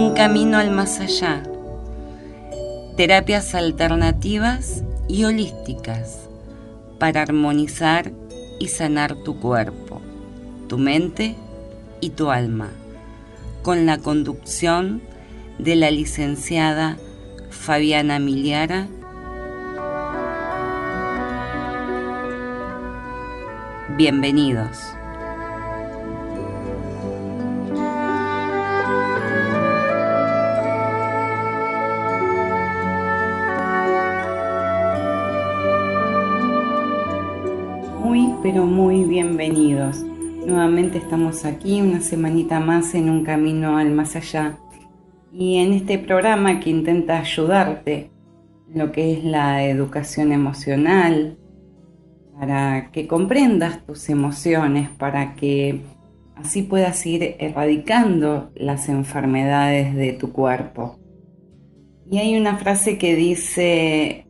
Un camino al más allá. Terapias alternativas y holísticas para armonizar y sanar tu cuerpo, tu mente y tu alma, con la conducción de la licenciada Fabiana Miliara. Bienvenidos. Pero muy bienvenidos. Nuevamente estamos aquí una semanita más en un camino al más allá. Y en este programa que intenta ayudarte en lo que es la educación emocional, para que comprendas tus emociones, para que así puedas ir erradicando las enfermedades de tu cuerpo. Y hay una frase que dice: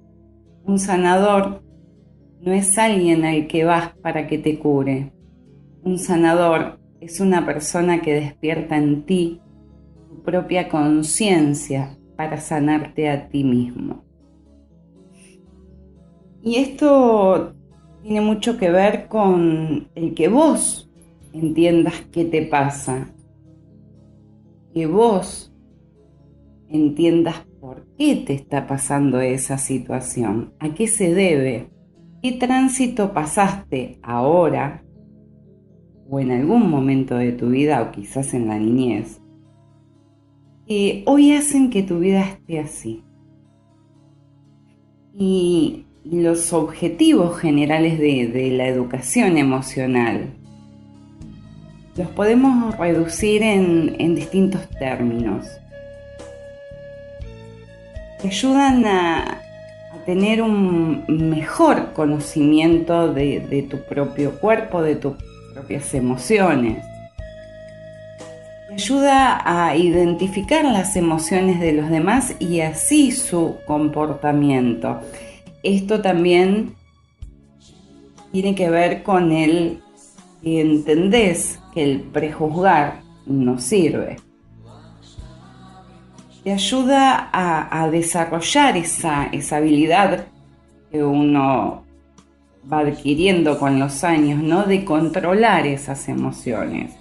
un sanador no es alguien al que vas para que te cure. Un sanador es una persona que despierta en ti tu propia conciencia para sanarte a ti mismo. Y esto tiene mucho que ver con el que vos entiendas qué te pasa, que vos entiendas por qué te está pasando esa situación, a qué se debe. ¿Qué tránsito pasaste ahora o en algún momento de tu vida o quizás en la niñez que hoy hacen que tu vida esté así? Y los objetivos generales de la educación emocional los podemos reducir en distintos términos. Te ayudan a tener un mejor conocimiento de tu propio cuerpo, de tus propias emociones. Te ayuda a identificar las emociones de los demás y así su comportamiento. Esto también tiene que ver con el que entendés que el prejuzgar no sirve. Te ayuda a desarrollar esa habilidad que uno va adquiriendo con los años, ¿no? De controlar esas emociones,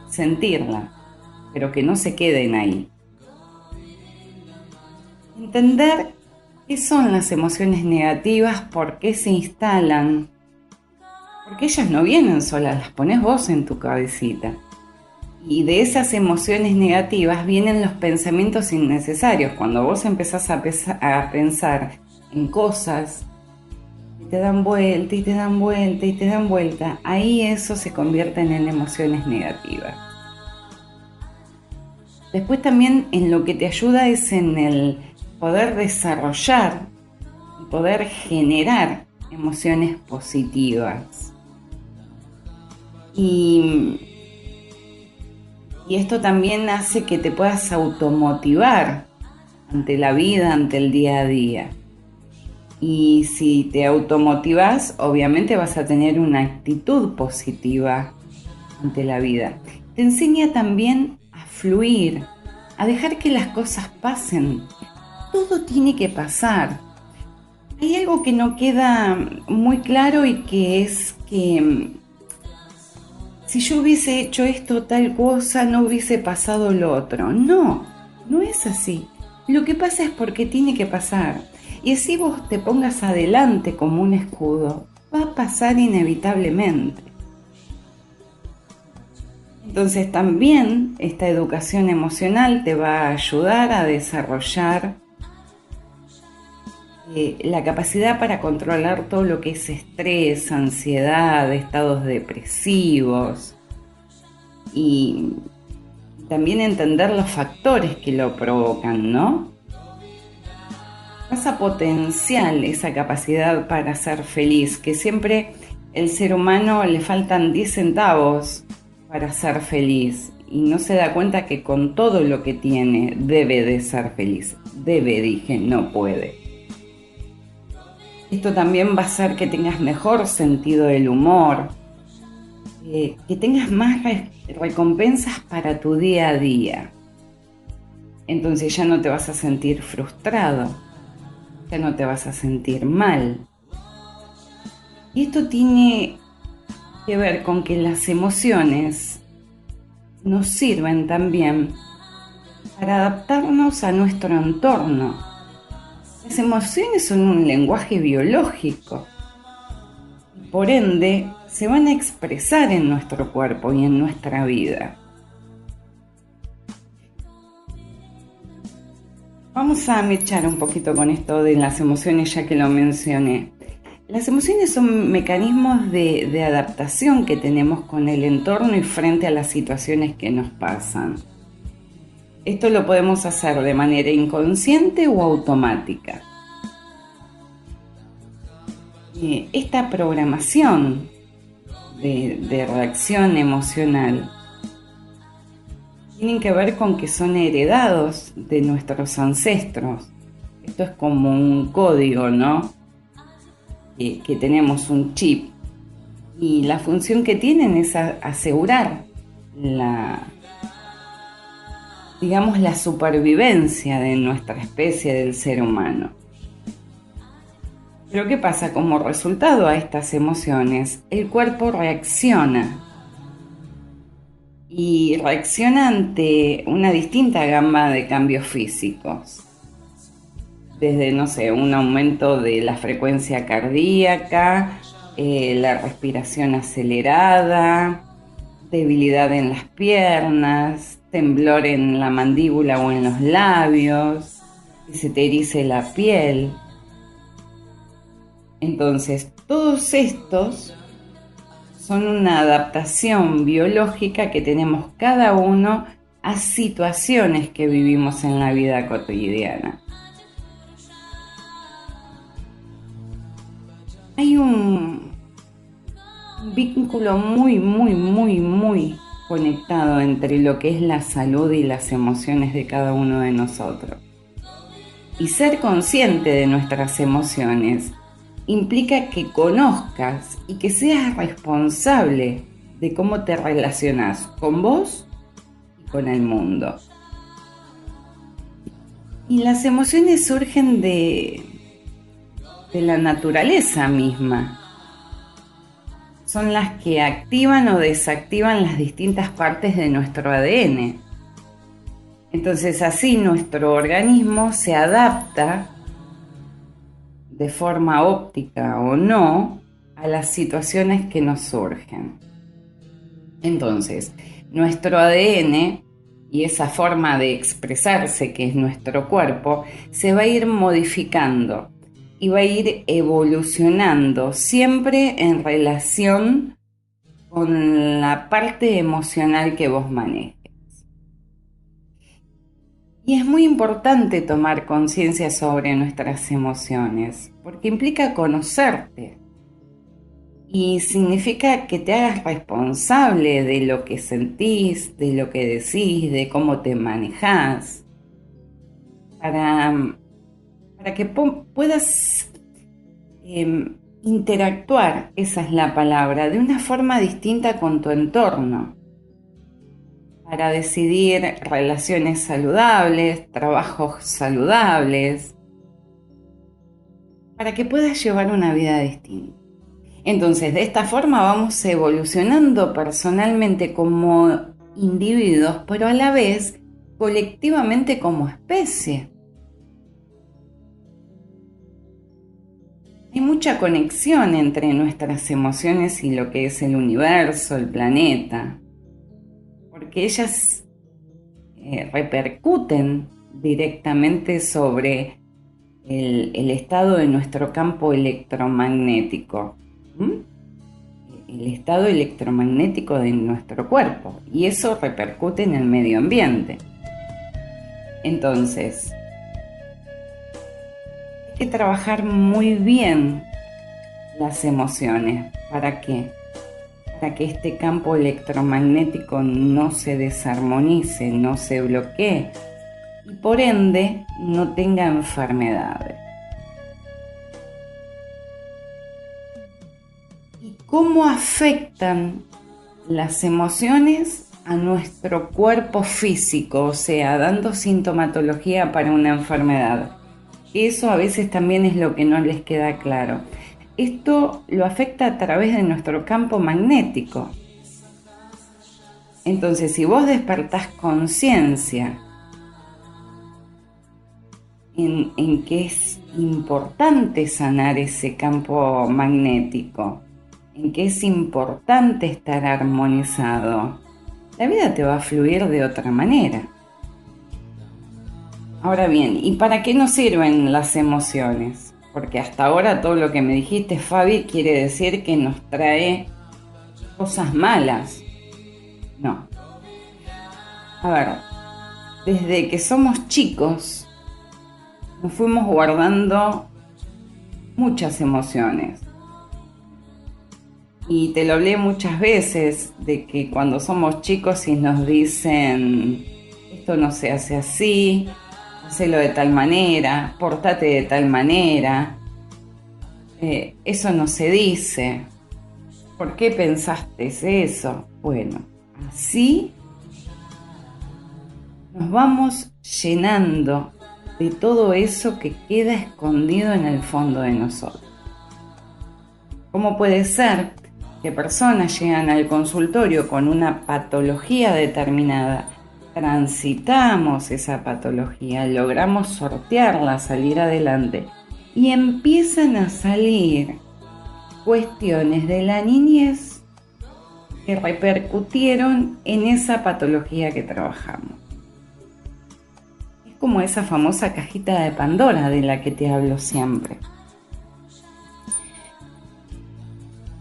sentirlas, pero que no se queden ahí. Entender qué son las emociones negativas, por qué se instalan, porque ellas no vienen solas, las pones vos en tu cabecita. Y de esas emociones negativas vienen los pensamientos innecesarios. Cuando vos empezás a pensar en cosas que te dan vuelta y te dan vuelta y te dan vuelta, ahí eso se convierte en emociones negativas. Después también en lo que te ayuda es en el poder desarrollar y poder generar emociones positivas. Y esto también hace que te puedas automotivar ante la vida, ante el día a día. Y si te automotivas, obviamente vas a tener una actitud positiva ante la vida. Te enseña también a fluir, a dejar que las cosas pasen. Todo tiene que pasar. Hay algo que no queda muy claro y que es que si yo hubiese hecho esto, tal cosa, no hubiese pasado lo otro. No, no es así. Lo que pasa es porque tiene que pasar. Y si vos te pongas adelante como un escudo, va a pasar inevitablemente. Entonces también esta educación emocional te va a ayudar a desarrollar la capacidad para controlar todo lo que es estrés, ansiedad, estados depresivos y también entender los factores que lo provocan, ¿no? Vas a potenciar esa capacidad para ser feliz, que siempre el ser humano le faltan 10 centavos para ser feliz y no se da cuenta que con todo lo que tiene debe de ser feliz. Debe, dije, no puede. Esto también va a hacer que tengas mejor sentido del humor, que tengas más recompensas para tu día a día. Entonces ya no te vas a sentir frustrado, ya no te vas a sentir mal. Y esto tiene que ver con que las emociones nos sirven también para adaptarnos a nuestro entorno. Las emociones son un lenguaje biológico y por ende se van a expresar en nuestro cuerpo y en nuestra vida. Vamos a mechar un poquito con esto de las emociones ya que lo mencioné. Las emociones son mecanismos de adaptación que tenemos con el entorno y frente a las situaciones que nos pasan. Esto lo podemos hacer de manera inconsciente o automática. Esta programación de reacción emocional tienen que ver con que son heredados de nuestros ancestros. Esto es como un código, ¿no? Que tenemos un chip. Y la función que tienen es asegurar la supervivencia de nuestra especie, del ser humano. Pero ¿qué pasa? Como resultado a estas emociones, el cuerpo reacciona. Y reacciona ante una distinta gama de cambios físicos. Desde, un aumento de la frecuencia cardíaca, la respiración acelerada, debilidad en las piernas, temblor en la mandíbula o en los labios, que se te erice la piel. Entonces, todos estos son una adaptación biológica que tenemos cada uno a situaciones que vivimos en la vida cotidiana. Hay un vínculo muy conectado entre lo que es la salud y las emociones de cada uno de nosotros. Y ser consciente de nuestras emociones implica que conozcas y que seas responsable de cómo te relacionas con vos y con el mundo. Y las emociones surgen de la naturaleza misma. Son las que activan o desactivan las distintas partes de nuestro ADN. Entonces así nuestro organismo se adapta de forma óptica o no a las situaciones que nos surgen. Entonces, nuestro ADN y esa forma de expresarse que es nuestro cuerpo se va a ir modificando y va a ir evolucionando siempre en relación con la parte emocional que vos manejes. Y es muy importante tomar conciencia sobre nuestras emociones, porque implica conocerte y significa que te hagas responsable de lo que sentís, de lo que decís, de cómo te manejás, para que puedas interactuar, esa es la palabra, de una forma distinta con tu entorno. Para decidir relaciones saludables, trabajos saludables, para que puedas llevar una vida distinta. Entonces, de esta forma vamos evolucionando personalmente como individuos, pero a la vez colectivamente como especie. Hay mucha conexión entre nuestras emociones y lo que es el universo, el planeta, porque ellas repercuten directamente sobre el estado de nuestro campo electromagnético, el estado electromagnético de nuestro cuerpo, y eso repercute en el medio ambiente. Entonces, hay que trabajar muy bien las emociones. ¿Para qué? Para que este campo electromagnético no se desarmonice, no se bloquee y por ende no tenga enfermedades. ¿Y cómo afectan las emociones a nuestro cuerpo físico, o sea, dando sintomatología para una enfermedad. Eso a veces también es lo que no les queda claro. Esto lo afecta a través de nuestro campo magnético. Entonces, si vos despertás conciencia en que es importante sanar ese campo magnético, en que es importante estar armonizado, la vida te va a fluir de otra manera. Ahora bien, ¿y para qué nos sirven las emociones? Porque hasta ahora todo lo que me dijiste, Fabi, quiere decir que nos trae cosas malas. No. A ver, desde que somos chicos, nos fuimos guardando muchas emociones. Y te lo hablé muchas veces de que cuando somos chicos y nos dicen esto no se hace así, hacelo de tal manera, portate de tal manera, eso no se dice. ¿Por qué pensaste eso? Bueno, así nos vamos llenando de todo eso que queda escondido en el fondo de nosotros. ¿Cómo puede ser que personas llegan al consultorio con una patología determinada? Transitamos esa patología, logramos sortearla, salir adelante y empiezan a salir cuestiones de la niñez que repercutieron en esa patología que trabajamos. Es como esa famosa cajita de Pandora de la que te hablo siempre.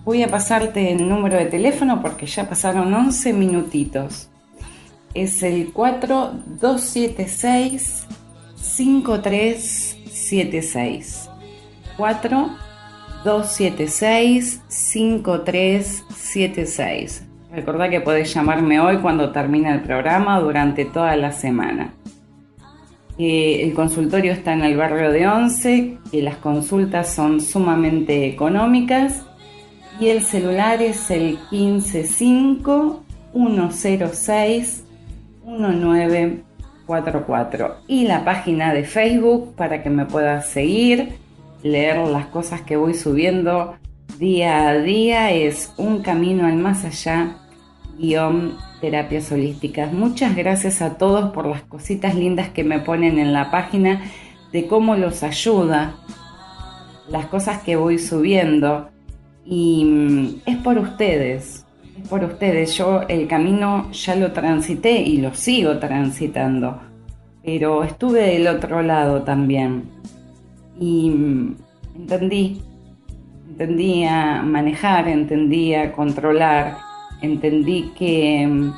Voy a pasarte el número de teléfono porque ya pasaron 11 minutitos. Es el 4276-5376. 4276-5376. Recordá que podés llamarme hoy cuando termine el programa durante toda la semana. El consultorio está en el barrio de Once, que las consultas son sumamente económicas y el celular es el 155-106-1944 y la página de Facebook para que me puedas seguir, leer las cosas que voy subiendo día a día es Un Camino al Más Allá _terapias holísticas. Muchas gracias a todos por las cositas lindas que me ponen en la página de cómo los ayuda las cosas que voy subiendo y es por ustedes, yo el camino ya lo transité y lo sigo transitando, pero estuve del otro lado también y entendí a manejar, entendí a controlar, entendí que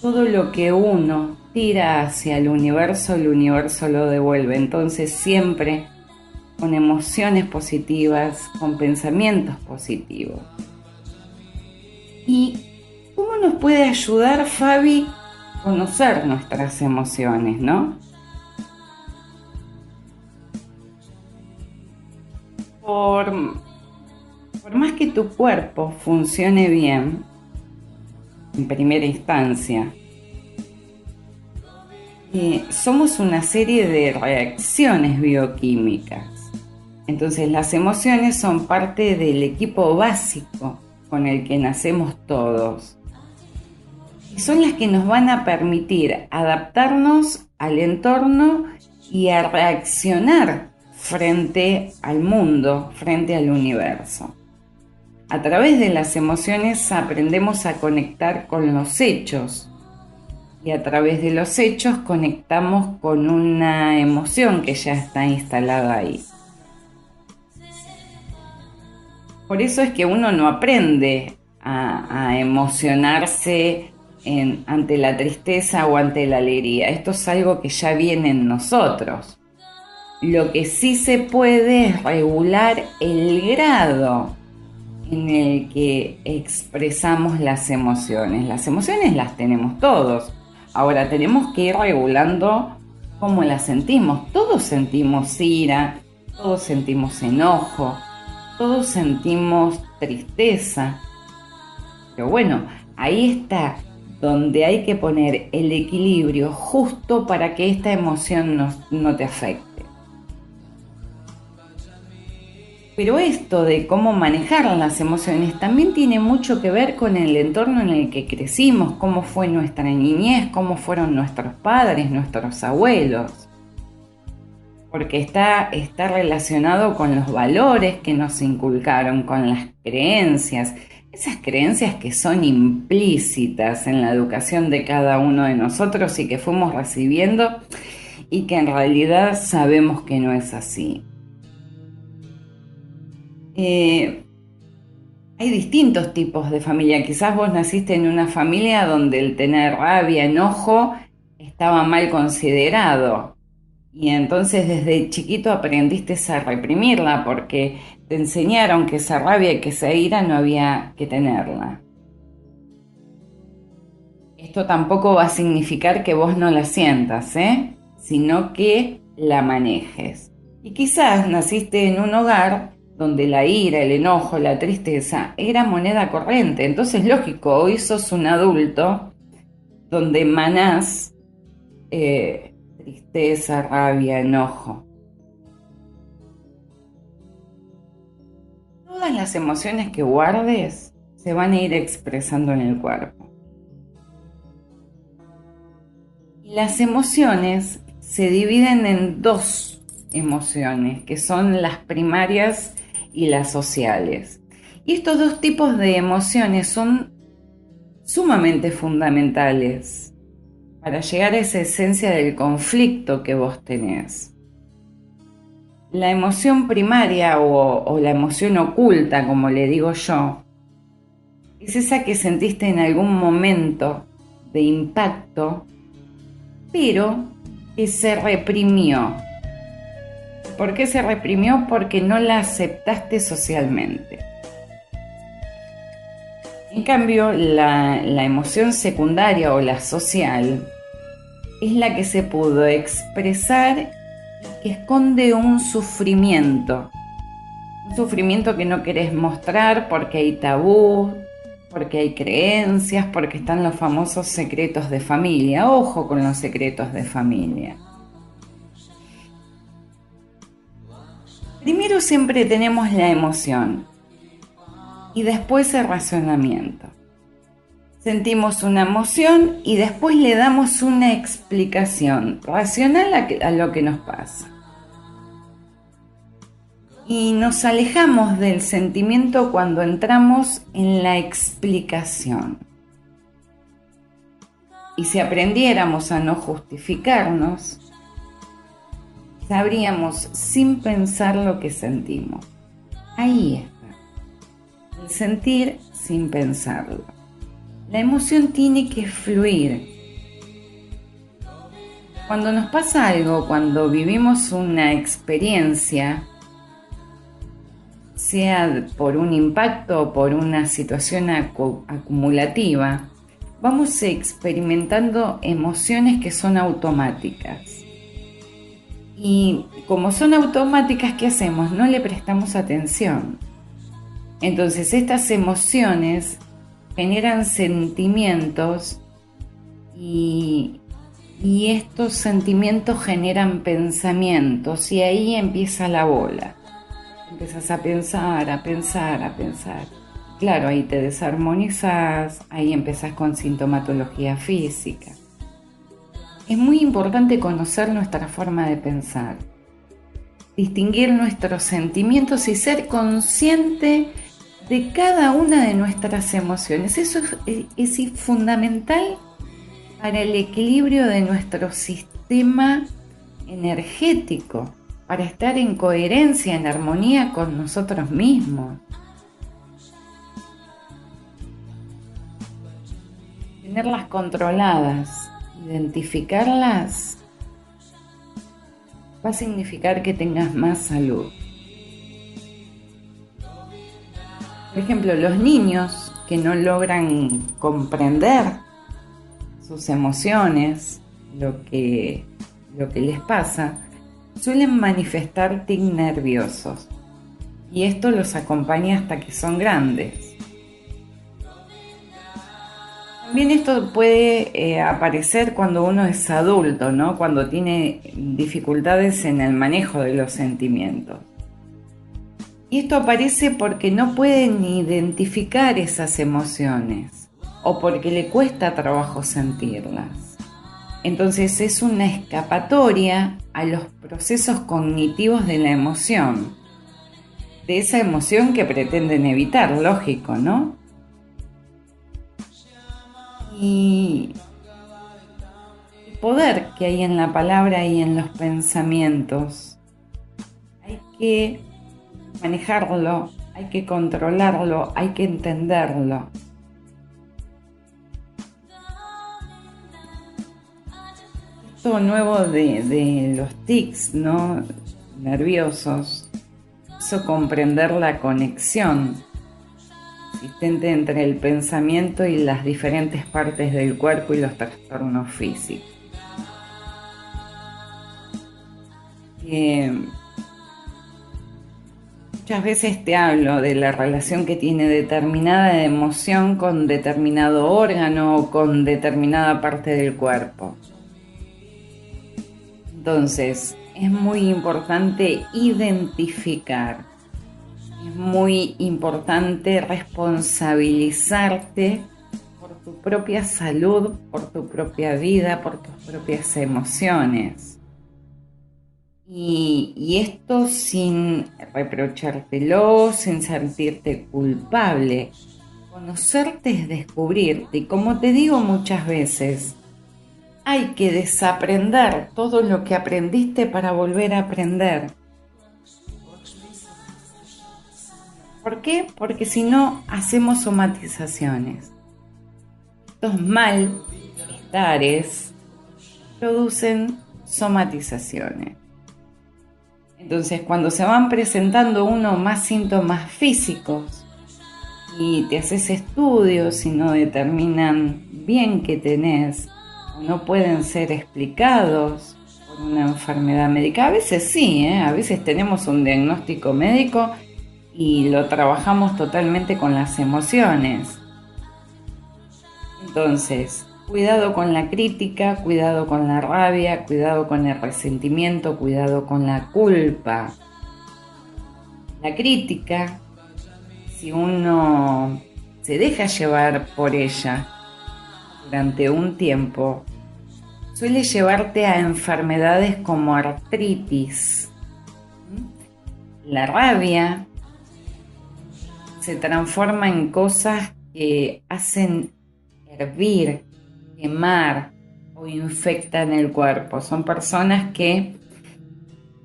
todo lo que uno tira hacia el universo lo devuelve. Entonces siempre con emociones positivas, con pensamientos positivos. ¿Y cómo nos puede ayudar, Fabi, a conocer nuestras emociones, no? Por más que tu cuerpo funcione bien, en primera instancia, somos una serie de reacciones bioquímicas. Entonces las emociones son parte del equipo básico con el que nacemos todos. Y son las que nos van a permitir adaptarnos al entorno y a reaccionar frente al mundo, frente al universo. A través de las emociones aprendemos a conectar con los hechos y a través de los hechos conectamos con una emoción que ya está instalada ahí. Por eso es que uno no aprende a emocionarse ante la tristeza o ante la alegría. Esto es algo que ya viene en nosotros. Lo que sí se puede es regular el grado en el que expresamos las emociones. Las emociones las tenemos todos. Ahora tenemos que ir regulando cómo las sentimos. Todos sentimos ira, todos sentimos enojo, todos sentimos tristeza. Pero bueno, ahí está donde hay que poner el equilibrio justo para que esta emoción no te afecte. Pero esto de cómo manejar las emociones también tiene mucho que ver con el entorno en el que crecimos, cómo fue nuestra niñez, cómo fueron nuestros padres, nuestros abuelos. Porque está relacionado con los valores que nos inculcaron, con las creencias, esas creencias que son implícitas en la educación de cada uno de nosotros y que fuimos recibiendo y que en realidad sabemos que no es así. Hay distintos tipos de familia. Quizás vos naciste en una familia donde el tener rabia, enojo, estaba mal considerado. Y entonces desde chiquito aprendiste a reprimirla porque te enseñaron que esa rabia y que esa ira no había que tenerla. Esto tampoco va a significar que vos no la sientas, sino que la manejes. Y quizás naciste en un hogar donde la ira, el enojo, la tristeza era moneda corriente. Entonces, lógico, hoy sos un adulto donde emanás tristeza, rabia, enojo. Todas las emociones que guardes se van a ir expresando en el cuerpo. Y las emociones se dividen en dos emociones, que son las primarias y las sociales. Y estos dos tipos de emociones son sumamente fundamentales para llegar a esa esencia del conflicto que vos tenés. La emoción primaria o la emoción oculta, como le digo yo, es esa que sentiste en algún momento de impacto, pero que se reprimió. ¿Por qué se reprimió? Porque no la aceptaste socialmente. En cambio, la emoción secundaria o la social es la que se pudo expresar y que esconde un sufrimiento que no querés mostrar porque hay tabú, porque hay creencias, porque están los famosos secretos de familia. Ojo con los secretos de familia. Primero siempre tenemos la emoción y después el razonamiento. Sentimos una emoción y después le damos una explicación racional a lo que nos pasa. Y nos alejamos del sentimiento cuando entramos en la explicación. Y si aprendiéramos a no justificarnos, sabríamos sin pensar lo que sentimos. Ahí está, el sentir sin pensarlo. La emoción tiene que fluir. Cuando nos pasa algo, cuando vivimos una experiencia, sea por un impacto o por una situación acumulativa, vamos experimentando emociones que son automáticas. Y como son automáticas, ¿qué hacemos? No le prestamos atención. Entonces estas emociones generan sentimientos y estos sentimientos generan pensamientos y ahí empieza la bola. Empiezas a pensar, a pensar, a pensar. Claro, ahí te desarmonizas, ahí empezás con sintomatología física. Es muy importante conocer nuestra forma de pensar, distinguir nuestros sentimientos y ser consciente de cada una de nuestras emociones. Eso es fundamental para el equilibrio de nuestro sistema energético, para estar en coherencia, en armonía con nosotros mismos. Tenerlas controladas, identificarlas, va a significar que tengas más salud. Por ejemplo, los niños que no logran comprender sus emociones, lo que les pasa, suelen manifestar tics nerviosos y esto los acompaña hasta que son grandes. También esto puede aparecer cuando uno es adulto, ¿no? Cuando tiene dificultades en el manejo de los sentimientos. Y esto aparece porque no pueden identificar esas emociones o porque le cuesta trabajo sentirlas. Entonces es una escapatoria a los procesos cognitivos de la emoción, de esa emoción que pretenden evitar, lógico, ¿no? Y el poder que hay en la palabra y en los pensamientos, hay que manejarlo, hay que controlarlo, hay que entenderlo. Esto nuevo de los tics, ¿no? Nerviosos, hizo comprender la conexión existente entre el pensamiento y las diferentes partes del cuerpo y los trastornos físicos. Muchas veces te hablo de la relación que tiene determinada emoción con determinado órgano o con determinada parte del cuerpo. Entonces, es muy importante identificar, es muy importante responsabilizarte por tu propia salud, por tu propia vida, por tus propias emociones. Y esto sin reprochártelo, sin sentirte culpable. Conocerte es descubrirte, y como te digo muchas veces, hay que desaprender todo lo que aprendiste para volver a aprender. ¿Por qué? Porque si no, hacemos somatizaciones. Estos malestares producen somatizaciones. Entonces, cuando se van presentando más síntomas físicos y te haces estudios y no determinan bien qué tenés, o no pueden ser explicados por una enfermedad médica, a veces sí, a veces tenemos un diagnóstico médico y lo trabajamos totalmente con las emociones. Entonces, cuidado con la crítica, cuidado con la rabia, cuidado con el resentimiento, cuidado con la culpa. La crítica, si uno se deja llevar por ella durante un tiempo, suele llevarte a enfermedades como artritis. La rabia se transforma en cosas que hacen hervir, quemar o infectan el cuerpo. Son personas que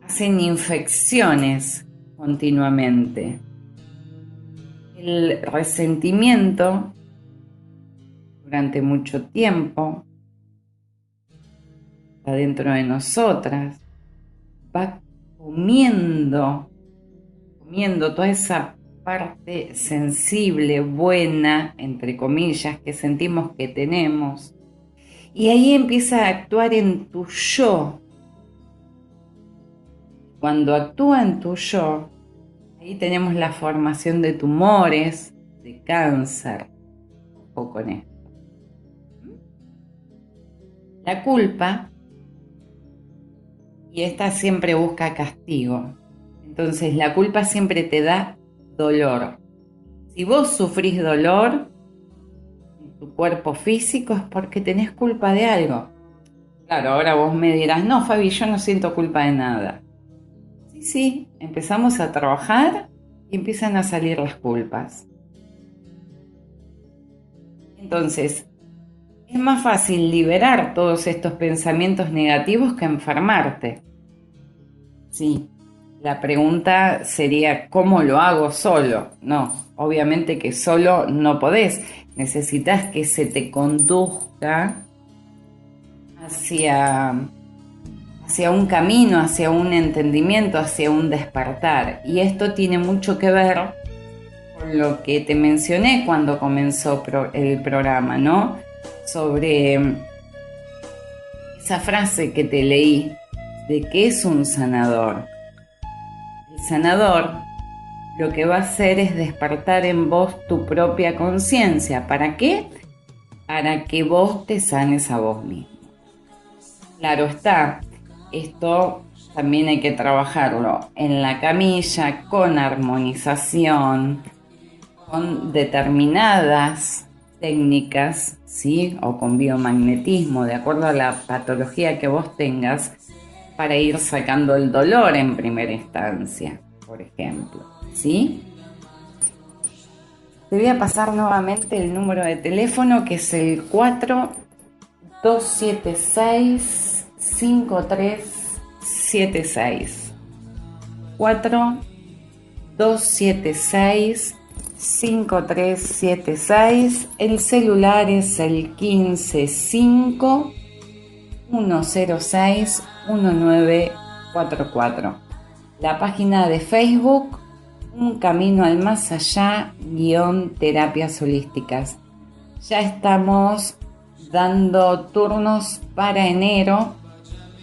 hacen infecciones continuamente. El resentimiento durante mucho tiempo está dentro de nosotras, va comiendo toda esa parte sensible, buena, entre comillas, que sentimos que tenemos. Y ahí empieza a actuar en tu yo. Cuando actúa en tu yo, ahí tenemos la formación de tumores, de cáncer. Ojo con esto. La culpa, y esta siempre busca castigo. Entonces la culpa siempre te da dolor. Si vos sufrís dolor en tu cuerpo físico es porque tenés culpa de algo. Claro, ahora vos me dirás, no, Fabi, yo no siento culpa de nada. Sí, empezamos a trabajar y empiezan a salir las culpas. Entonces, es más fácil liberar todos estos pensamientos negativos que enfermarte. Sí, la pregunta sería, ¿cómo lo hago solo? No, obviamente que solo no podés. Necesitas que se te conduzca hacia un camino, hacia un entendimiento, hacia un despertar. Y esto tiene mucho que ver con lo que te mencioné cuando comenzó el programa, ¿no? Sobre esa frase que te leí de qué es un sanador. El sanador lo que va a hacer es despertar en vos tu propia conciencia. ¿Para qué? para que vos te sanes a vos mismo. Claro está, esto también hay que trabajarlo en la camilla, con armonización, con determinadas técnicas, ¿sí? O con biomagnetismo, de acuerdo a la patología que vos tengas, para ir sacando el dolor en primera instancia, por ejemplo, ¿sí? Te voy a pasar nuevamente el número de teléfono, que es el 4276-5376. 4276-5376. El celular es el 155-106-1944. La página de Facebook, Un Camino al Más Allá, _terapias holísticas. Ya estamos dando turnos para enero.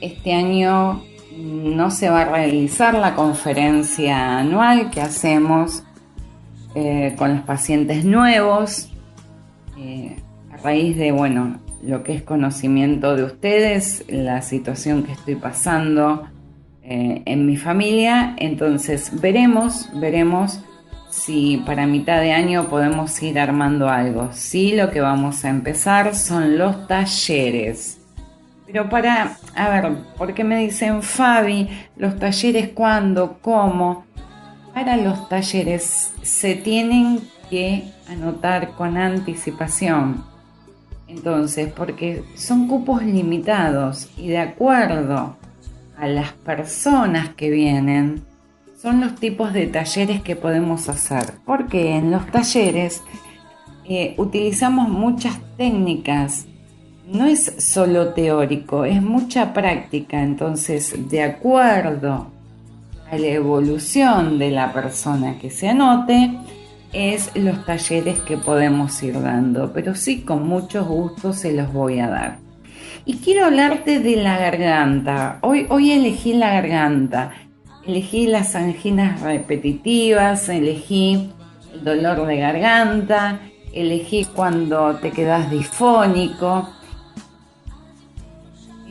Este año no se va a realizar la conferencia anual que hacemos con los pacientes nuevos, a raíz de, lo que es conocimiento de ustedes, la situación que estoy pasando en mi familia. Entonces veremos si para mitad de año podemos ir armando algo. Sí, lo que vamos a empezar son los talleres. Pero ¿por qué me dicen, Fabi, los talleres cuándo, cómo? Para los talleres se tienen que anotar con anticipación. Entonces, porque son cupos limitados y de acuerdo a las personas que vienen, son los tipos de talleres que podemos hacer. Porque en los talleres utilizamos muchas técnicas. No es solo teórico, es mucha práctica. Entonces, de acuerdo a la evolución de la persona que se anote, es los talleres que podemos ir dando, pero sí, con mucho gusto se los voy a dar. Y quiero hablarte de la garganta. Hoy elegí la garganta, elegí las anginas repetitivas, elegí el dolor de garganta, elegí cuando te quedas difónico,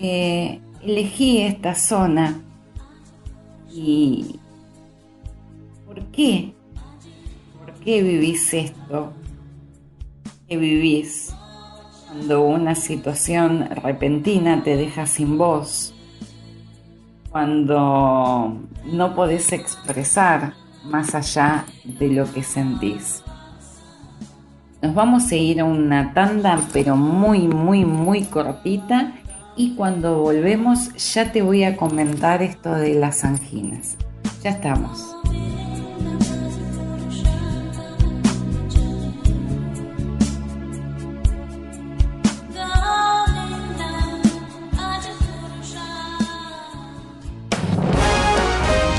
elegí esta zona. ¿Y por qué? ¿Por qué vivís esto que vivís cuando una situación repentina te deja sin voz? Cuando no podés expresar más allá de lo que sentís. Nos vamos a ir a una tanda, pero muy, muy, muy cortita. Y cuando volvemos ya te voy a comentar esto de las anginas. Ya estamos.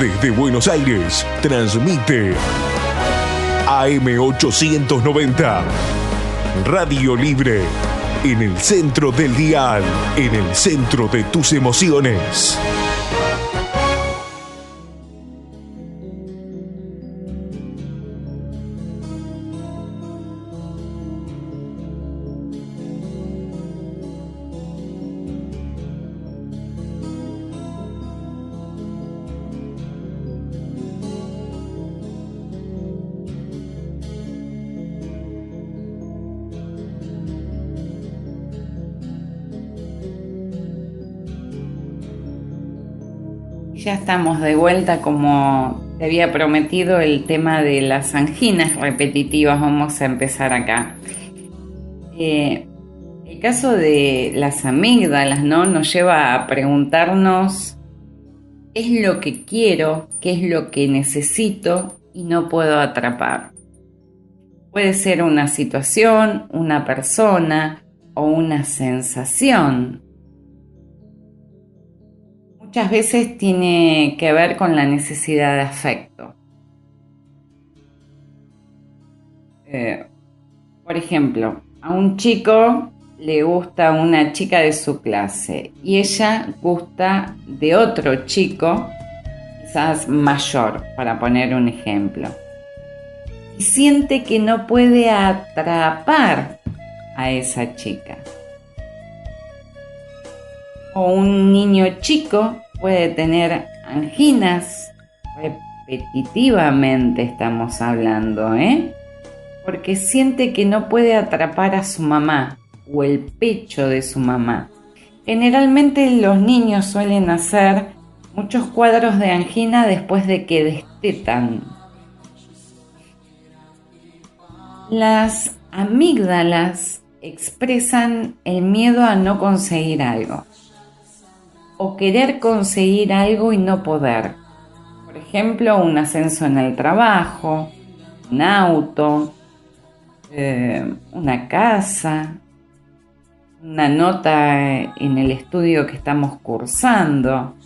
Desde Buenos Aires, transmite AM890, Radio Libre. En el centro del dial, en el centro de tus emociones. Ya estamos de vuelta, como te había prometido, el tema de las anginas repetitivas. Vamos a empezar acá. El caso de las amígdalas, ¿no? Nos lleva a preguntarnos qué es lo que quiero, qué es lo que necesito y no puedo atrapar. Puede ser una situación, una persona o una sensación. Muchas veces tiene que ver con la necesidad de afecto. Por ejemplo, a un chico le gusta una chica de su clase y ella gusta de otro chico, quizás mayor, para poner un ejemplo. Y siente que no puede atrapar a esa chica. O un niño chico puede tener anginas repetitivamente, estamos hablando, porque siente que no puede atrapar a su mamá o el pecho de su mamá. Generalmente los niños suelen hacer muchos cuadros de angina después de que destetan. Las amígdalas expresan el miedo a no conseguir algo o querer conseguir algo y no poder. Por ejemplo, un ascenso en el trabajo, un auto, una casa, una nota en el estudio que estamos cursando.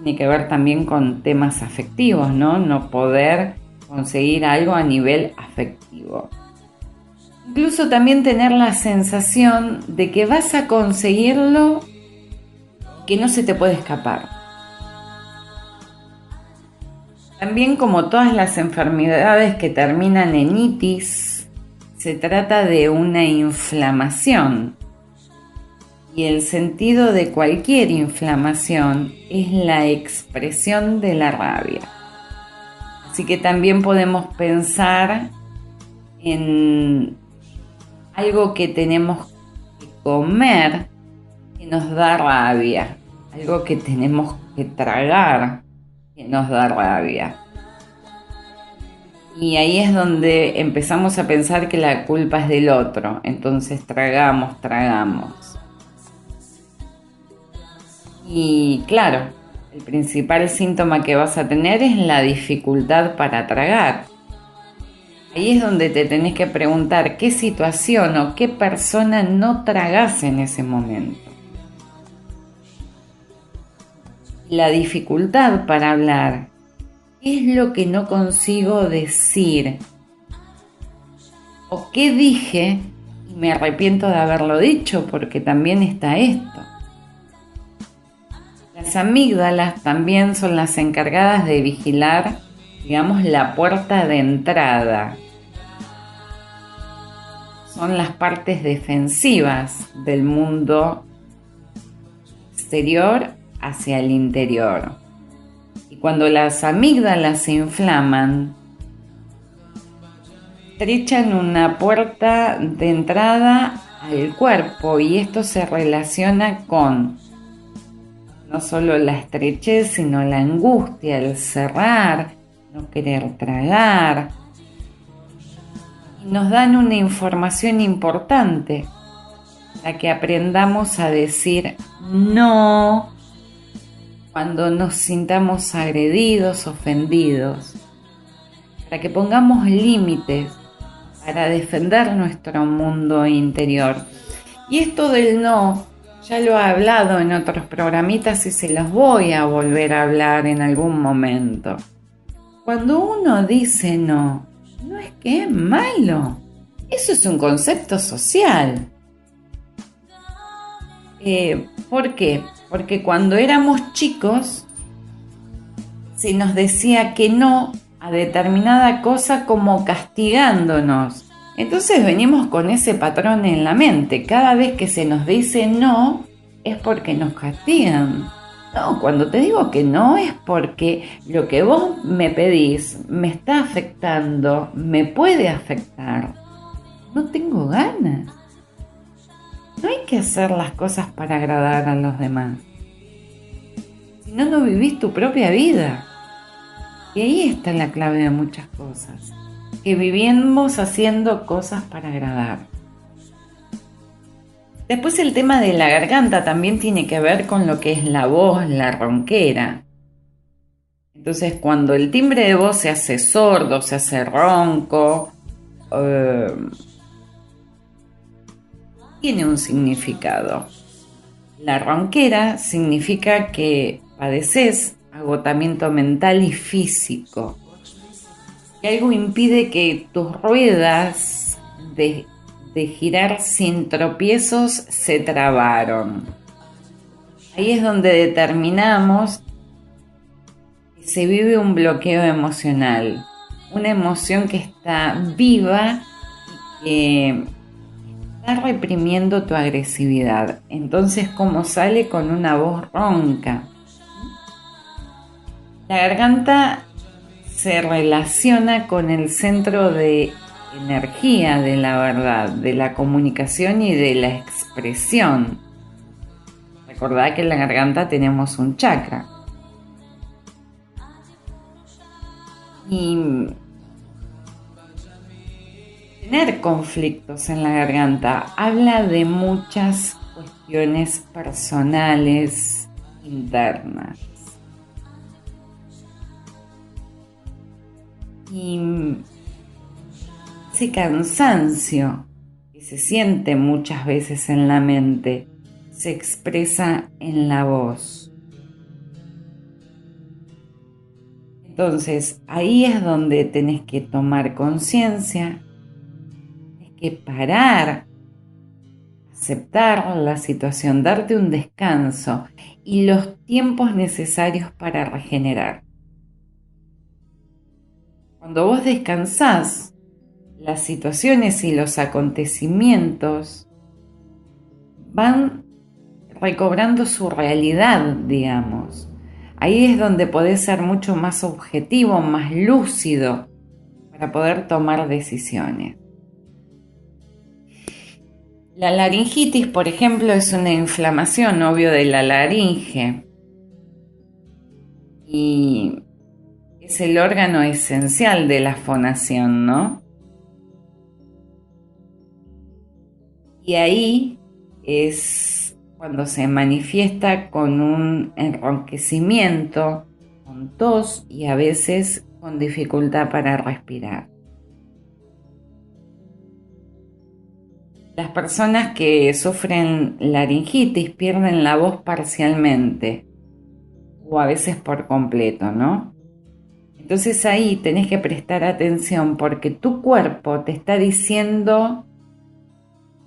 Tiene que ver también con temas afectivos, ¿no? No poder conseguir algo a nivel afectivo. Incluso también tener la sensación de que vas a conseguirlo, que no se te puede escapar. También, como todas las enfermedades que terminan en itis, se trata de una inflamación. Y el sentido de cualquier inflamación es la expresión de la rabia. Así que también podemos pensar en algo que tenemos que comer que nos da rabia, algo que tenemos que tragar que nos da rabia. Y ahí es donde empezamos a pensar que la culpa es del otro, entonces tragamos. Y claro, el principal síntoma que vas a tener es la dificultad para tragar. Ahí es donde te tenés que preguntar qué situación o qué persona no tragás en ese momento. La dificultad para hablar, ¿qué es lo que no consigo decir? ¿O qué dije y me arrepiento de haberlo dicho? Porque también está esto. Las amígdalas también son las encargadas de vigilar, digamos, la puerta de entrada. Son las partes defensivas del mundo exterior hacia el interior. Y cuando las amígdalas se inflaman, estrechan una puerta de entrada al cuerpo, y esto se relaciona con no solo la estrechez, sino la angustia, el cerrar, no querer tragar. Y nos dan una información importante, la que aprendamos a decir no cuando nos sintamos agredidos, ofendidos, para que pongamos límites para defender nuestro mundo interior. Y esto del no, ya lo he hablado en otros programitas y se los voy a volver a hablar en algún momento. Cuando uno dice no, no es que es malo, eso es un concepto social. ¿Por qué? Porque cuando éramos chicos se nos decía que no a determinada cosa como castigándonos. Entonces venimos con ese patrón en la mente. Cada vez que se nos dice no es porque nos castigan. No, cuando te digo que no es porque lo que vos me pedís me está afectando, me puede afectar. No tengo ganas. No hay que hacer las cosas para agradar a los demás. Si no, no vivís tu propia vida. Y ahí está la clave de muchas cosas. Que vivimos haciendo cosas para agradar. Después el tema de la garganta también tiene que ver con lo que es la voz, la ronquera. Entonces, cuando el timbre de voz se hace sordo, se hace ronco, tiene un significado. La ronquera significa que padeces agotamiento mental y físico. Que algo impide que tus ruedas de girar sin tropiezos se trabaron. Ahí es donde determinamos que se vive un bloqueo emocional, una emoción que está viva y que está reprimiendo tu agresividad. Entonces, como sale con una voz ronca. La garganta se relaciona con el centro de energía de la verdad, de la comunicación y de la expresión. Recordad que en la garganta tenemos un chakra. Y tener conflictos en la garganta habla de muchas cuestiones personales internas. Y ese cansancio que se siente muchas veces en la mente se expresa en la voz. Entonces, ahí es donde tenés que tomar conciencia, tenés que parar, aceptar la situación, darte un descanso y los tiempos necesarios para regenerar. Cuando vos descansás, las situaciones y los acontecimientos van recobrando su realidad, digamos. Ahí es donde podés ser mucho más objetivo, más lúcido para poder tomar decisiones. La laringitis, por ejemplo, es una inflamación, obvio, de la laringe. Y es el órgano esencial de la fonación, ¿no? Y ahí es cuando se manifiesta con un enronquecimiento, con tos y a veces con dificultad para respirar. Las personas que sufren laringitis pierden la voz parcialmente o a veces por completo, ¿no? Entonces ahí tenés que prestar atención porque tu cuerpo te está diciendo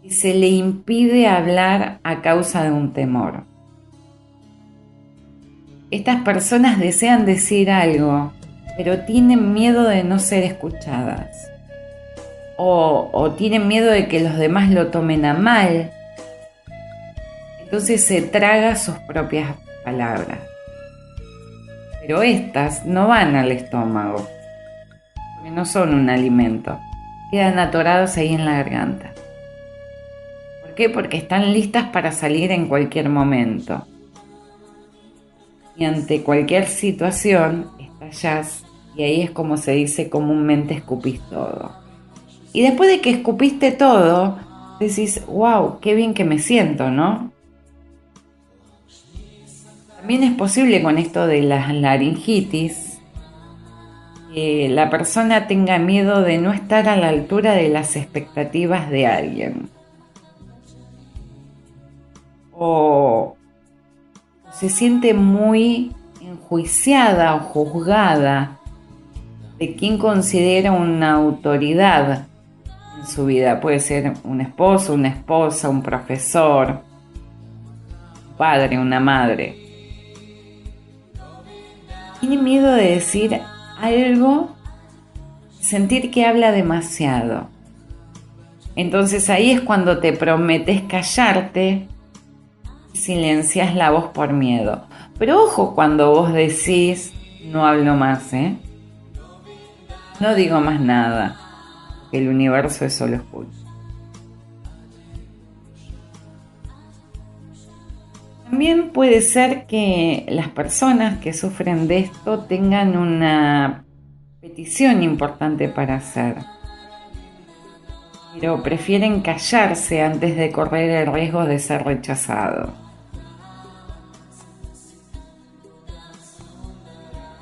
que se le impide hablar a causa de un temor. Estas personas desean decir algo, pero tienen miedo de no ser escuchadas. O tienen miedo de que los demás lo tomen a mal. Entonces se traga sus propias palabras. Pero estas no van al estómago, porque no son un alimento. Quedan atorados ahí en la garganta. ¿Por qué? Porque están listas para salir en cualquier momento. Y ante cualquier situación estallás, y ahí es como se dice comúnmente, escupís todo. Y después de que escupiste todo, decís, wow, qué bien que me siento, ¿no? También es posible con esto de la laringitis que la persona tenga miedo de no estar a la altura de las expectativas de alguien. O se siente muy enjuiciada o juzgada de quien considera una autoridad en su vida. Puede ser un esposo, una esposa, un profesor, un padre, una madre. Tiene miedo de decir algo, sentir que habla demasiado. Entonces ahí es cuando te prometes callarte y silencias la voz por miedo. Pero ojo cuando vos decís, no hablo más, no digo más nada. El universo eso lo escucha. También puede ser que las personas que sufren de esto tengan una petición importante para hacer, pero prefieren callarse antes de correr el riesgo de ser rechazado.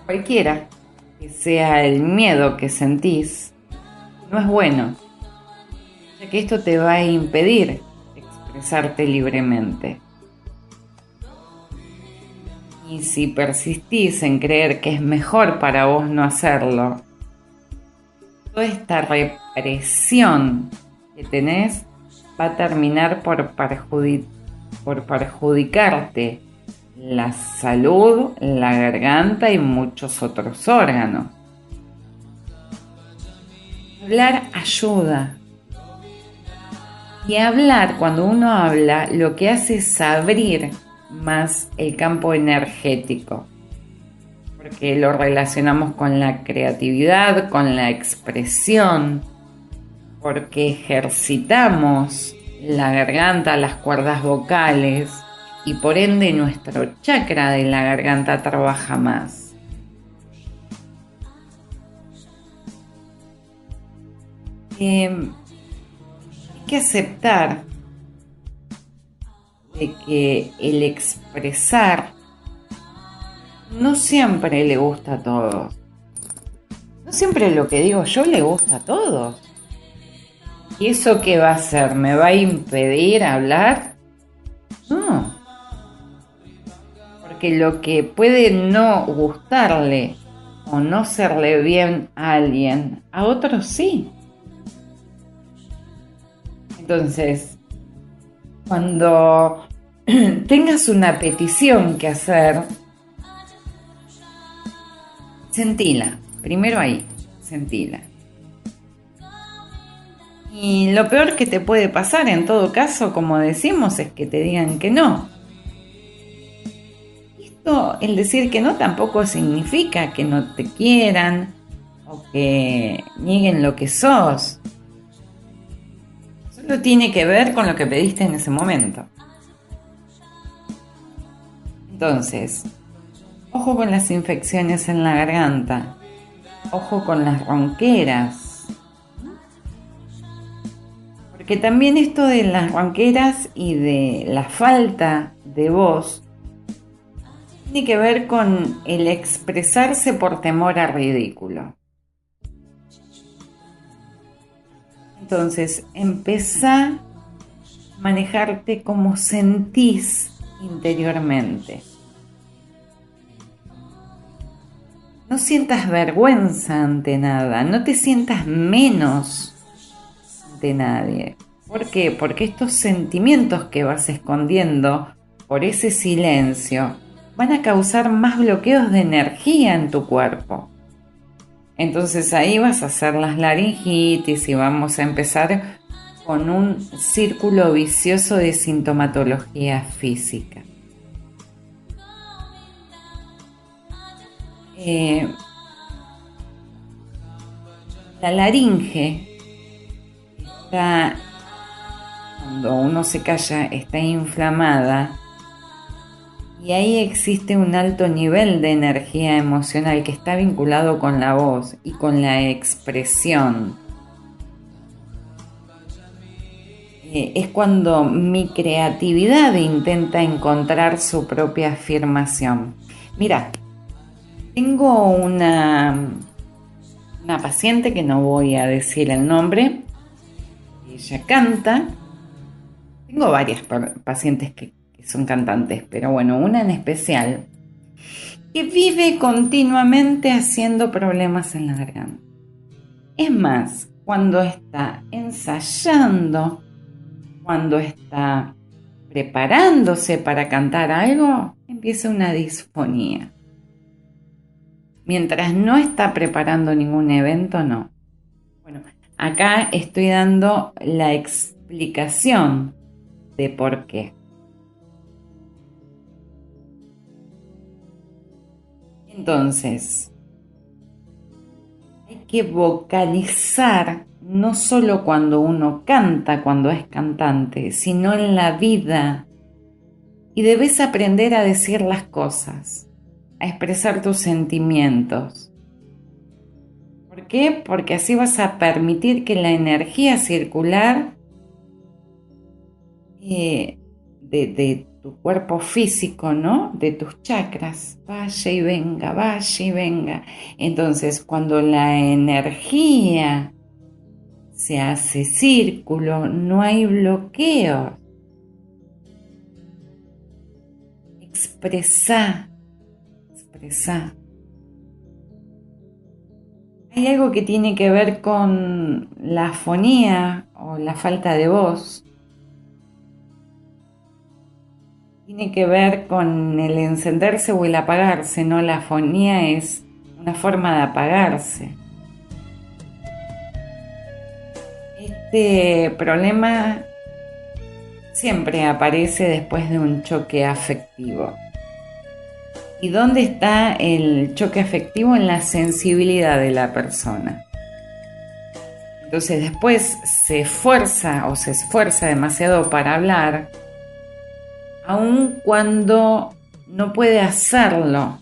Cualquiera que sea el miedo que sentís, no es bueno, ya que esto te va a impedir expresarte libremente. Y si persistís en creer que es mejor para vos no hacerlo, toda esta represión que tenés va a terminar por perjudicarte la salud, la garganta y muchos otros órganos. Hablar ayuda. Y hablar, cuando uno habla, lo que hace es abrir más el campo energético, porque lo relacionamos con la creatividad, con la expresión, porque ejercitamos la garganta, las cuerdas vocales, y por ende nuestro chakra de la garganta trabaja más. Hay que aceptar de que el expresar no siempre le gusta a todos. No siempre lo que digo yo le gusta a todos. ¿Y eso qué va a hacer? ¿Me va a impedir hablar? No. Porque lo que puede no gustarle o no serle bien a alguien, a otros sí. Entonces, cuando tengas una petición que hacer, sentila. Primero ahí, sentila. Y lo peor que te puede pasar en todo caso, como decimos, es que te digan que no. Esto, el decir que no tampoco significa que no te quieran o que nieguen lo que sos. Solo tiene que ver con lo que pediste en ese momento. Entonces, ojo con las infecciones en la garganta, ojo con las ronqueras, porque también esto de las ronqueras y de la falta de voz tiene que ver con el expresarse por temor a ridículo. Entonces, empezá a manejarte como sentís interiormente. No sientas vergüenza ante nada, no te sientas menos ante nadie. ¿Por qué? Porque estos sentimientos que vas escondiendo por ese silencio van a causar más bloqueos de energía en tu cuerpo. Entonces ahí vas a hacer las laringitis y vamos a empezar con un círculo vicioso de sintomatología física. La laringe está, cuando uno se calla, está inflamada y ahí existe un alto nivel de energía emocional que está vinculado con la voz y con la expresión. Es cuando mi creatividad intenta encontrar su propia afirmación. Mira, tengo una paciente que no voy a decir el nombre. Ella canta. Tengo varias pacientes que son cantantes, pero bueno, una en especial que vive continuamente haciendo problemas en la garganta. Es más, cuando está ensayando, cuando está preparándose para cantar algo, empieza una disfonía. Mientras no está preparando ningún evento, no. Bueno, acá estoy dando la explicación de por qué. Entonces, hay que vocalizar no solo cuando uno canta, cuando es cantante, sino en la vida. Y debes aprender a decir las cosas, a expresar tus sentimientos. ¿Por qué? Porque así vas a permitir que la energía circular de tu cuerpo físico, ¿no? De tus chakras, vaya y venga, vaya y venga. Entonces, cuando la energía se hace círculo, no hay bloqueo. Expresá. Hay algo que tiene que ver con la afonía o la falta de voz. Tiene que ver con el encenderse o el apagarse, ¿no? La afonía es una forma de apagarse. Este problema siempre aparece después de un choque afectivo. ¿Y dónde está el choque afectivo? En la sensibilidad de la persona. Entonces después se esfuerza demasiado para hablar, aun cuando no puede hacerlo,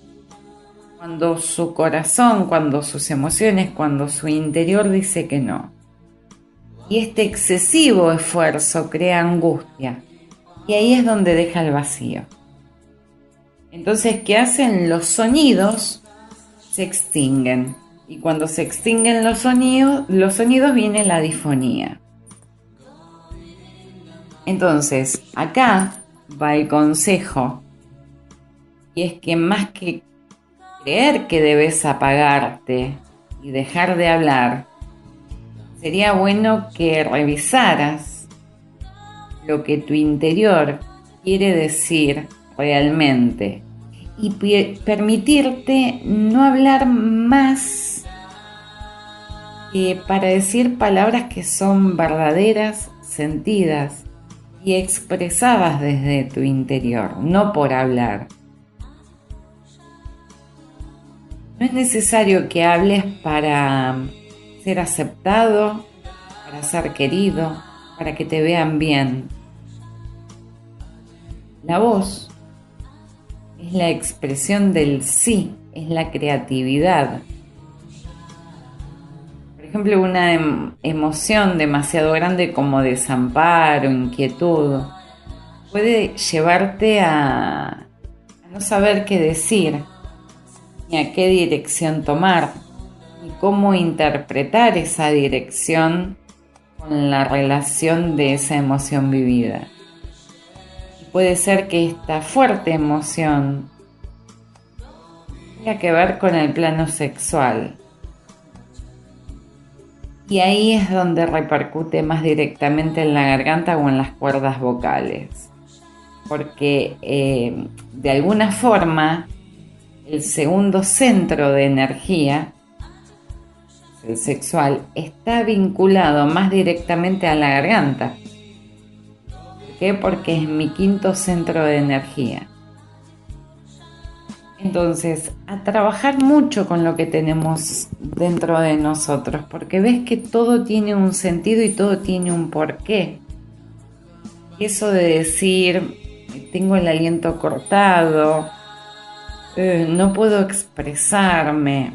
cuando su corazón, cuando sus emociones, cuando su interior dice que no. Y este excesivo esfuerzo crea angustia, y ahí es donde deja el vacío. Entonces, ¿qué hacen? Los sonidos se extinguen. Y cuando se extinguen los sonidos viene la disfonía. Entonces, acá va el consejo. Y es que más que creer que debes apagarte y dejar de hablar, sería bueno que revisaras lo que tu interior quiere decir realmente y permitirte no hablar más para decir palabras que son verdaderas, sentidas y expresadas desde tu interior, no por hablar. No es necesario que hables para ser aceptado, para ser querido, para que te vean bien. La voz es la expresión del sí, es la creatividad. Por ejemplo, una emoción demasiado grande como desamparo, inquietud, puede llevarte a no saber qué decir, ni a qué dirección tomar, ni cómo interpretar esa dirección con la relación de esa emoción vivida. Puede ser que esta fuerte emoción tenga que ver con el plano sexual. Y ahí es donde repercute más directamente en la garganta o en las cuerdas vocales. Porque de alguna forma el segundo centro de energía, el sexual, está vinculado más directamente a la garganta. ¿Por qué? Porque es mi quinto centro de energía. Entonces, a trabajar mucho con lo que tenemos dentro de nosotros, porque ves que todo tiene un sentido y todo tiene un porqué. Eso de decir, tengo el aliento cortado, no puedo expresarme.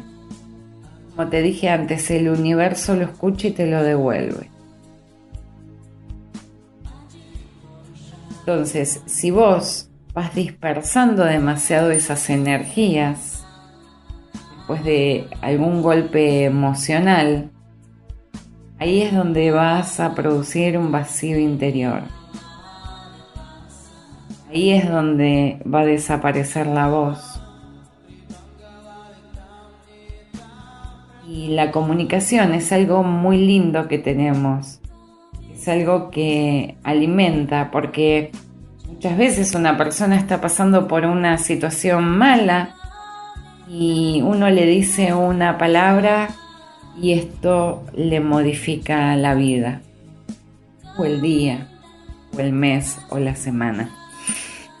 Como te dije antes, el universo lo escucha y te lo devuelve. Entonces, si vos vas dispersando demasiado esas energías después de algún golpe emocional, ahí es donde vas a producir un vacío interior. Ahí es donde va a desaparecer la voz. Y la comunicación es algo muy lindo que tenemos. Es algo que alimenta, porque muchas veces una persona está pasando por una situación mala y uno le dice una palabra y esto le modifica la vida, o el día, o el mes, o la semana.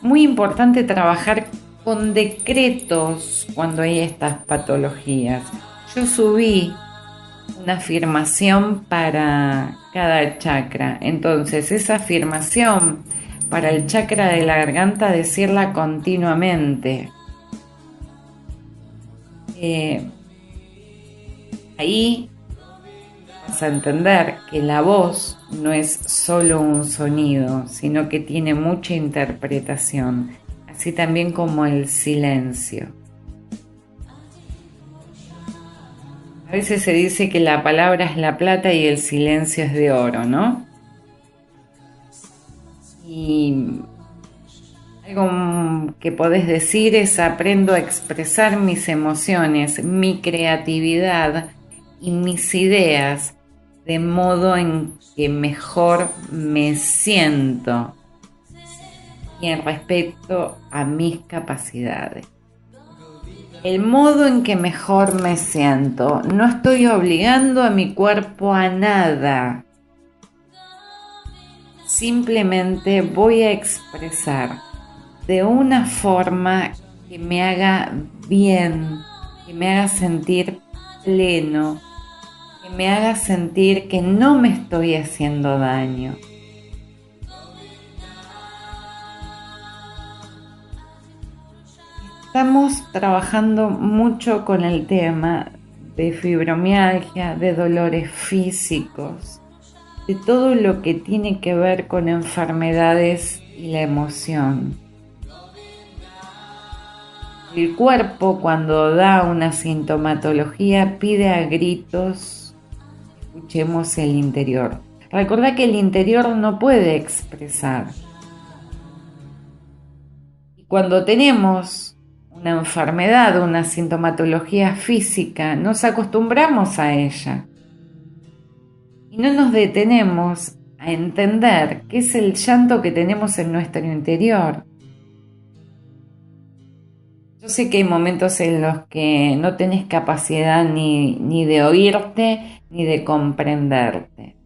Muy importante trabajar con decretos cuando hay estas patologías. Yo subí una afirmación para cada chakra. Entonces, esa afirmación para el chakra de la garganta, decirla continuamente. Ahí vas a entender que la voz no es solo un sonido, sino que tiene mucha interpretación, así también como el silencio. A veces se dice que la palabra es la plata y el silencio es de oro, ¿no? Y algo que podés decir es: aprendo a expresar mis emociones, mi creatividad y mis ideas de modo en que mejor me siento y en respecto a mis capacidades. El modo en que mejor me siento. No estoy obligando a mi cuerpo a nada. simplemente voy a expresar de una forma que me haga bien, que me haga sentir pleno, que me haga sentir que no me estoy haciendo daño. Estamos trabajando mucho con el tema de fibromialgia, de dolores físicos, de todo lo que tiene que ver con enfermedades y la emoción. El cuerpo, cuando da una sintomatología, pide a gritos que escuchemos el interior. Recordá que el interior no puede expresar. Y cuando tenemos una enfermedad, una sintomatología física, nos acostumbramos a ella. Y no nos detenemos a entender qué es el llanto que tenemos en nuestro interior. Yo sé que hay momentos en los que no tenés capacidad ni de oírte ni de comprenderte.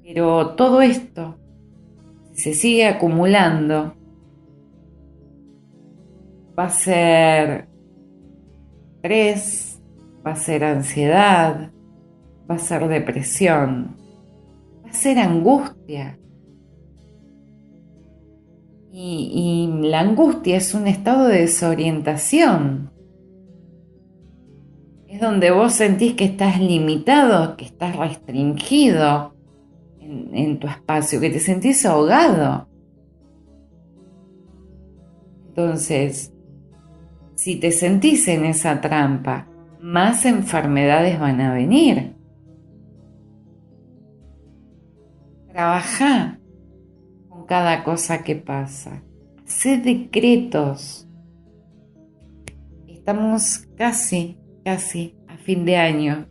Pero todo esto, si se sigue acumulando, va a ser estrés, va a ser ansiedad, va a ser depresión, va a ser angustia. Y la angustia es un estado de desorientación. Es donde vos sentís que estás limitado, que estás restringido en tu espacio, que te sentís ahogado. Entonces, si te sentís en esa trampa, más enfermedades van a venir. Trabajá con cada cosa que pasa. Hacé decretos. Estamos casi a fin de año.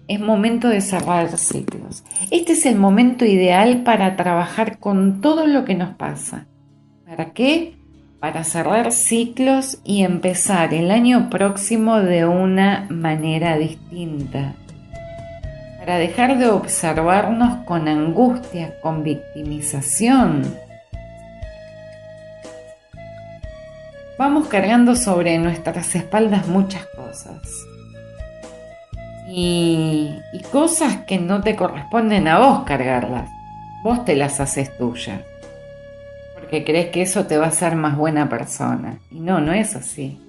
Es momento de cerrar ciclos. Este es el momento ideal para trabajar con todo lo que nos pasa. ¿Para qué? Para cerrar ciclos y empezar el año próximo de una manera distinta. Para dejar de observarnos con angustia, con victimización. Vamos cargando sobre nuestras espaldas muchas cosas. Y cosas que no te corresponden a vos cargarlas. Vos te las haces tuyas. Porque crees que eso te va a hacer más buena persona. Y no es así.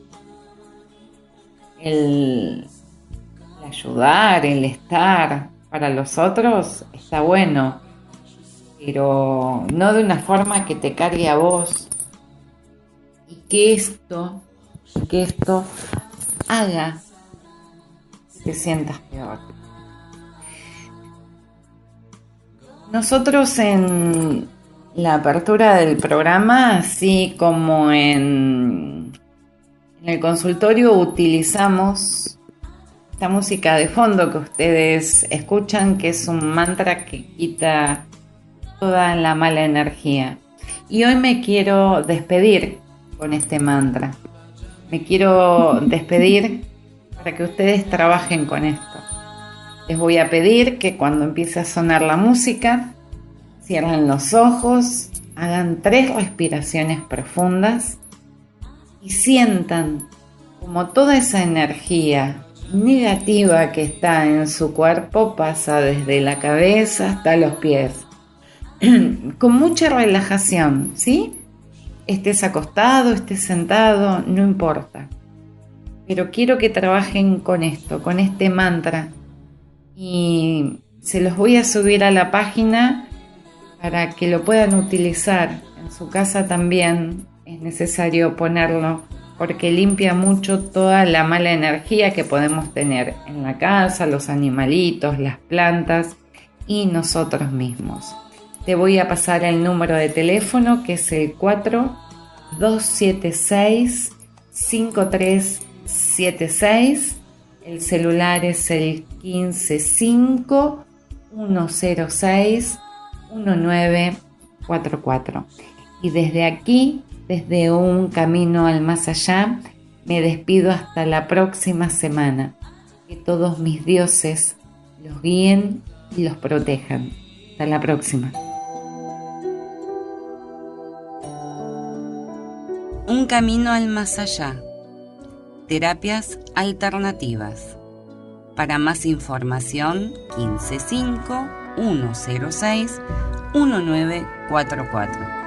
El ayudar, el estar para los otros está bueno, pero no de una forma que te cargue a vos y que esto haga que te sientas peor. Nosotros en la apertura del programa, así como en el consultorio, utilizamos esta música de fondo que ustedes escuchan, que es un mantra que quita toda la mala energía. Y hoy me quiero despedir con este mantra. Me quiero despedir para que ustedes trabajen con esto. Les voy a pedir que cuando empiece a sonar la música, cierren los ojos, hagan 3 respiraciones profundas y sientan como toda esa energía negativa que está en su cuerpo pasa desde la cabeza hasta los pies. Con mucha relajación, ¿sí? Estés acostado, estés sentado, no importa. Pero quiero que trabajen con esto, con este mantra. Y se los voy a subir a la página para que lo puedan utilizar. En su casa también es necesario ponerlo, porque limpia mucho toda la mala energía que podemos tener en la casa, los animalitos, las plantas y nosotros mismos. Te voy a pasar el número de teléfono, que es el 4276-5376. El celular es el 155-106-1944. Y desde aquí, desde un camino al más allá, me despido hasta la próxima semana. Que todos mis dioses los guíen y los protejan. Hasta la próxima. Un camino al más allá. Terapias alternativas. Para más información, 155 106 1944.